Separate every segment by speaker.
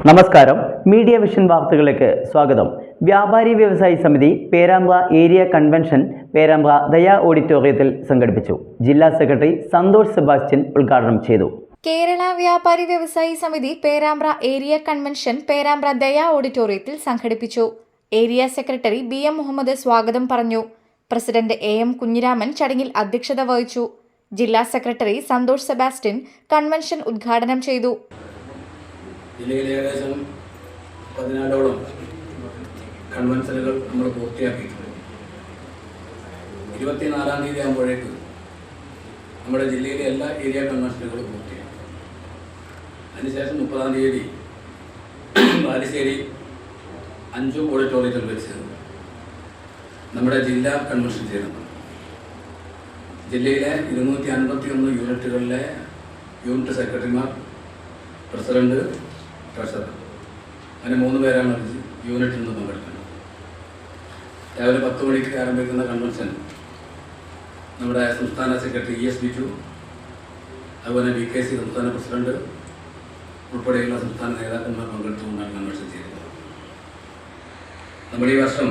Speaker 1: നമസ്കാരം. Media vision വാർത്തകളിലേക്ക് സ്വാഗതം. വ്യാപാരി വ്യവസായി സമിതി പേരാമ്പ്ര ഏരിയ കൺവെൻഷൻ പേരാമ്പ്ര ദയ ഓഡിറ്റോറിയത്തിൽ സംഘടിപ്പിച്ചു. ജില്ലാ സെക്രട്ടറി സന്തോഷ് സെബാസ്റ്റ്യൻ ഉദ്ഘാടനം ചെയ്തു.
Speaker 2: കേരള വ്യാപാരി വ്യവസായി സമിതി പേരാമ്പ്ര ഏരിയ കൺവെൻഷൻ പേരാമ്പ്ര ദയ ഓഡിറ്റോറിയത്തിൽ സംഘടിപ്പിച്ചു. ഏരിയ സെക്രട്ടറി BM മുഹമ്മദ് സ്വാഗതം പറഞ്ഞു. പ്രസിഡന്റ് AM കുഞ്ഞിരാമൻ ചടങ്ങിൽ അധ്യക്ഷത വഹിച്ചു. ജില്ലാ സെക്രട്ടറി സന്തോഷ് സെബാസ്റ്റ്യൻ കൺവെൻഷൻ ഉദ്ഘാടനം ചെയ്തു.
Speaker 3: ജില്ലയിൽ ഏകദേശം 14ഓളം കൺവെൻഷനുകൾ നമ്മൾ പൂർത്തിയാക്കിയിട്ടുണ്ട്. 24-ാം തീയതി ആകുമ്പോഴേക്ക് നമ്മുടെ ജില്ലയിലെ എല്ലാ ഏരിയ കൺവെൻഷനുകളും പൂർത്തിയാക്കും. അതിനുശേഷം 30-ാം തീയതി ബാലുശ്ശേരി 5 ഓഡിറ്റോറിയത്തിൽ വെച്ച് നമ്മുടെ ജില്ലാ കൺവെൻഷൻ ചേരുന്നു. ജില്ലയിലെ 251 യൂണിറ്റുകളിലെ യൂണിറ്റ് സെക്രട്ടറിമാർ, പ്രസിഡന്റ്, ട്രഷറർ, അങ്ങനെ 3 പേരാണ് യൂണിറ്റിൽ നിന്ന് പങ്കെടുക്കുന്നത്. രാവിലെ 10 മണിക്ക് ആരംഭിക്കുന്ന കൺവെൻഷൻ നമ്മുടെ സംസ്ഥാന സെക്രട്ടറി ES ബിജു, അതുപോലെ BKC സംസ്ഥാന പ്രസിഡന്റ് ഉൾപ്പെടെയുള്ള സംസ്ഥാന നേതാക്കന്മാർ പങ്കെടുത്തുകൊണ്ടാണ് കൺവെൻഷൻ ചെയ്യുന്നത്. നമ്മുടെ ഈ വർഷം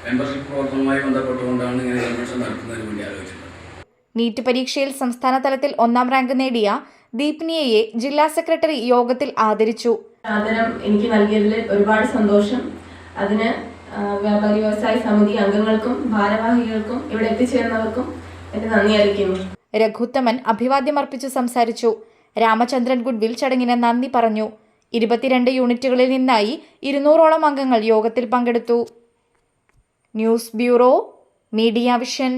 Speaker 3: മെമ്പർഷിപ്പ് പ്രവർത്തനവുമായി ബന്ധപ്പെട്ടുകൊണ്ടാണ് ഇങ്ങനെ കൺവെൻഷൻ നടത്തുന്നതിന് വേണ്ടി ആലോചിച്ചത്.
Speaker 2: നീറ്റ് പരീക്ഷയിൽ സംസ്ഥാന തലത്തിൽ 1ാം റാങ്ക് നേടിയ ദീപ്നിയയെ ജില്ലാ സെക്രട്ടറി യോഗത്തിൽ ആദരിച്ചു.
Speaker 4: ആദരം എനിക്ക് നൽകിയതിൽ ഒരുപാട് സന്തോഷം. അതിന് വ്യാപാരി വ്യവസായി സമിതി അംഗങ്ങൾക്കും ഭാരവാഹികൾക്കും ഇവിടെ എത്തിച്ചേർന്നവർക്കും എന്റെ നന്ദി അറിയിക്കുന്നു.
Speaker 2: രഘുത്തമൻ അഭിവാദ്യമർപ്പിച്ചു സംസാരിച്ചു. രാമചന്ദ്രൻ ഗുഡ്വിൽ ചടങ്ങിന് നന്ദി പറഞ്ഞു. 22 യൂണിറ്റുകളിൽ നിന്നായി 200ഓളം അംഗങ്ങൾ യോഗത്തിൽ പങ്കെടുത്തു. News bureau, media vision.